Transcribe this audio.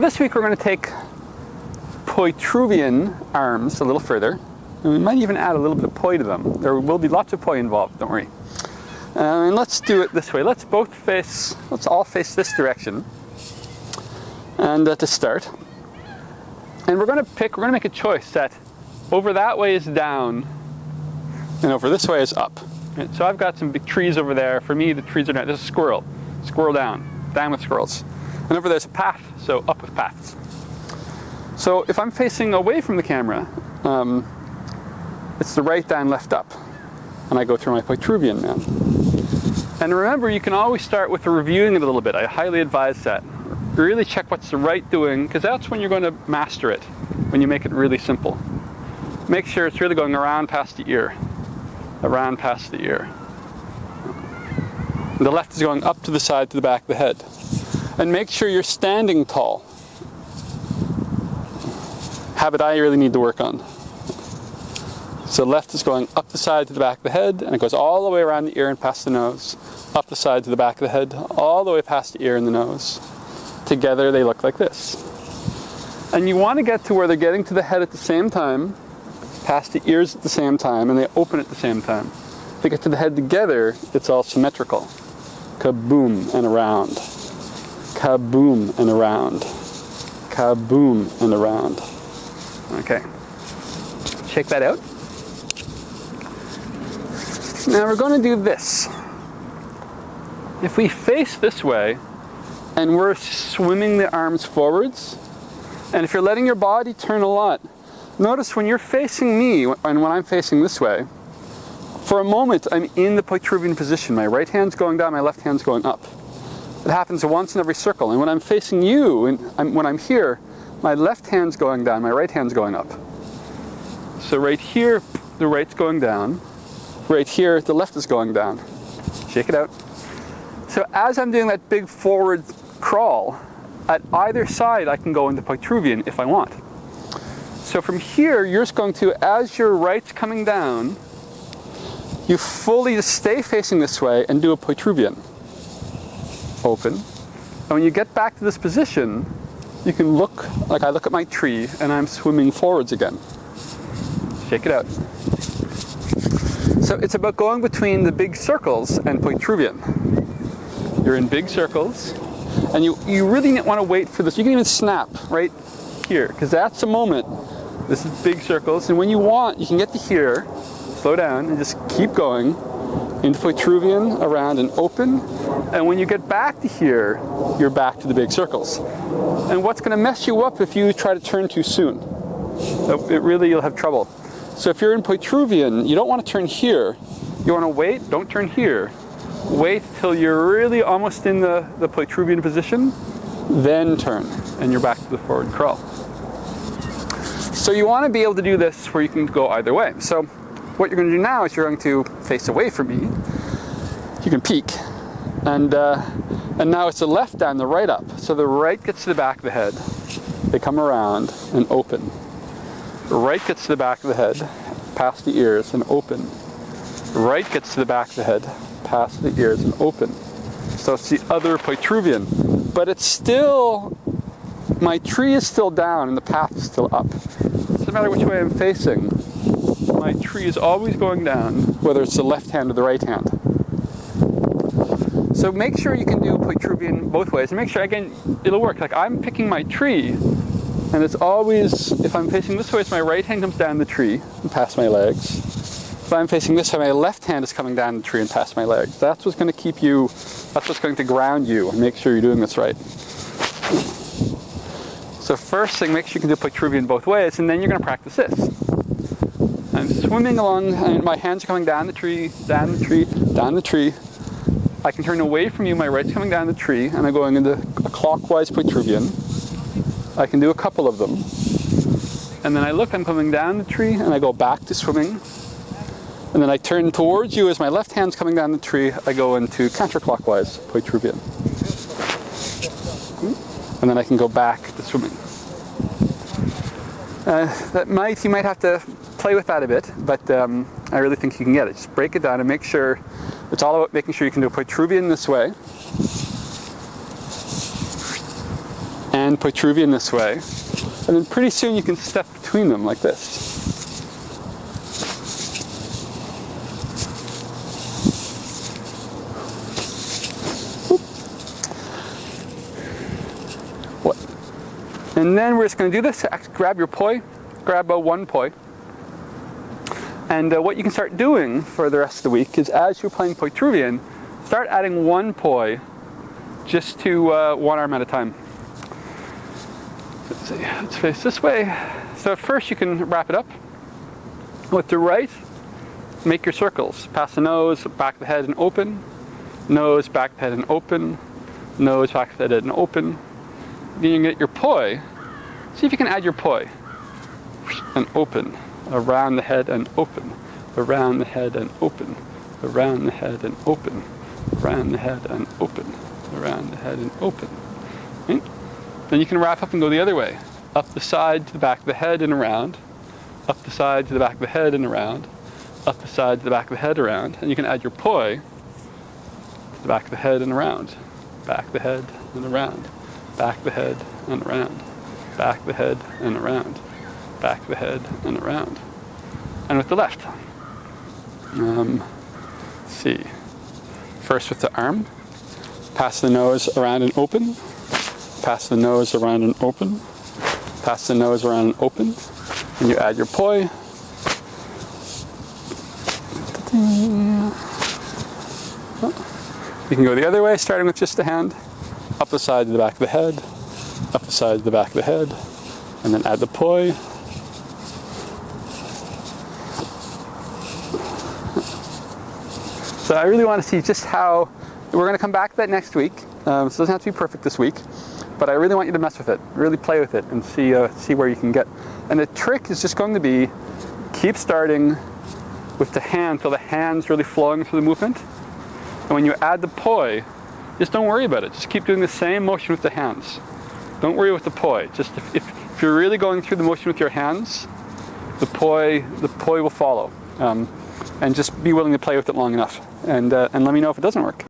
This week we're going to take Poitruvian arms a little further, and we might even add a little bit of poi to them. There will be lots of poi involved, don't worry. And let's do it this way. Let's all face this direction. And to start. And we're going to make a choice that over that way is down and over this way is up. Right? So I've got some big trees over there. For me, the trees are down. There's a squirrel. Squirrel down with squirrels. And over there's a path, so up with paths. So if I'm facing away from the camera, it's the right down, left up. And I go through my Poitruvian man. And remember, you can always start with reviewing it a little bit. I highly advise that. Really check what's the right doing, because that's when you're going to master it, when you make it really simple. Make sure it's really going around past the ear. Around past the ear. The left is going up to the side, to the back of the head. And make sure you're standing tall. Habit I really need to work on. So left is going up the side to the back of the head, and it goes all the way around the ear and past the nose. Up the side to the back of the head, all the way past the ear and the nose. Together they look like this. And you want to get to where they're getting to the head at the same time, past the ears at the same time, and they open at the same time. If they get to the head together, it's all symmetrical. Kaboom and around. Kaboom and around. Kaboom and around. Okay. Check that out. Now we're going to do this. If we face this way, and we're swimming the arms forwards, and if you're letting your body turn a lot, notice when you're facing me, and when I'm facing this way, for a moment I'm in the Poitruvian position. My right hand's going down, my left hand's going up. It happens once in every circle. And when I'm facing you, and when I'm here, my left hand's going down, my right hand's going up. So right here, the right's going down. Right here, the left is going down. Shake it out. So as I'm doing that big forward crawl, at either side I can go into Poitruvian if I want. So from here, you're just going to, as your right's coming down, you fully just stay facing this way and do a Poitruvian. Open. And when you get back to this position, you can look like I look at my tree and I'm swimming forwards again. Shake it out. So it's about going between the big circles and Poitruvian. You're in big circles, and you really want to wait for this. You can even snap right here, because that's the moment. This is big circles, and when you want, you can get to here, slow down, and just keep going into Poitruvian, around and open. And when you get back to here, you're back to the big circles. And what's going to mess you up if you try to turn too soon? You'll have trouble. So if you're in Poitruvian, you don't want to turn here. You want to wait, don't turn here. Wait till you're really almost in the Poitruvian position, then turn, and you're back to the forward crawl. So you want to be able to do this where you can go either way. So what you're going to do now is you're going to face away from me. You can peek. And now it's the left down, the right up. So the right gets to the back of the head. They come around and open. The right gets to the back of the head, past the ears and open. The right gets to the back of the head, past the ears and open. So it's the other Poitruvian. But it's still, my tree is still down and the path is still up. It doesn't matter which way I'm facing. My tree is always going down, whether it's the left hand or the right hand. So make sure you can do Poitruvian both ways, and make sure, again, it'll work. Like I'm picking my tree, and it's always, if I'm facing this way, it's my right hand comes down the tree and past my legs. If I'm facing this way, my left hand is coming down the tree and past my legs. That's what's going to keep you, that's what's going to ground you and make sure you're doing this right. So first thing, make sure you can do Poitruvian both ways, and then you're going to practice this. I'm swimming along, and my hands are coming down the tree, down the tree, down the tree. I can turn away from you, my right's coming down the tree, and I'm going into a clockwise Poitruvian. I can do a couple of them. And then I look, I'm coming down the tree, and I go back to swimming. And then I turn towards you as my left hand's coming down the tree, I go into counterclockwise Poitruvian. And then I can go back to swimming. You might have to play with that a bit, but I really think you can get it. Just break it down and make sure, it's all about making sure you can do a Poitruvian this way, and Poitruvian this way. And then pretty soon you can step between them like this. What? And then we're just going to do this. Grab your poi, grab one poi. And what you can start doing for the rest of the week is, as you're playing Poitruvian, start adding one poi just to one arm at a time. Let's see, let's face this way. So at first you can wrap it up. With the right, make your circles. Pass the nose, back of the head and open. Nose, back of the head and open. Nose, back of the head and open. Then you get your poi. See if you can add your poi. And open. Around the head and open. Around the head and open. Around the head and open. Around the head and open. Around the head and open. Right? Then you can wrap up and go the other way. Up the side to the back of the head and around. Up the side to the back of the head and around. Up the side to the back of the head around. And you can add your poi to the back of the head and around. Back of the head and around. Back of the head and around. Back of the head and around. Back of the head and around. And with the left. Let's see. First with the arm. Pass the nose around and open. Pass the nose around and open. Pass the nose around and open. And you add your poi. You can go the other way, starting with just the hand. Up the side to the back of the head. Up the side to the back of the head. And then add the poi. So I really want to see just how, we're going to come back to that next week. So it doesn't have to be perfect this week, but I really want you to mess with it, really play with it and see where you can get. And the trick is just going to be, keep starting with the hand until the hand's really flowing through the movement. And when you add the poi, just don't worry about it. Just keep doing the same motion with the hands. Don't worry with the poi. Just if you're really going through the motion with your hands, the poi will follow. And just be willing to play with it long enough. And let me know if it doesn't work.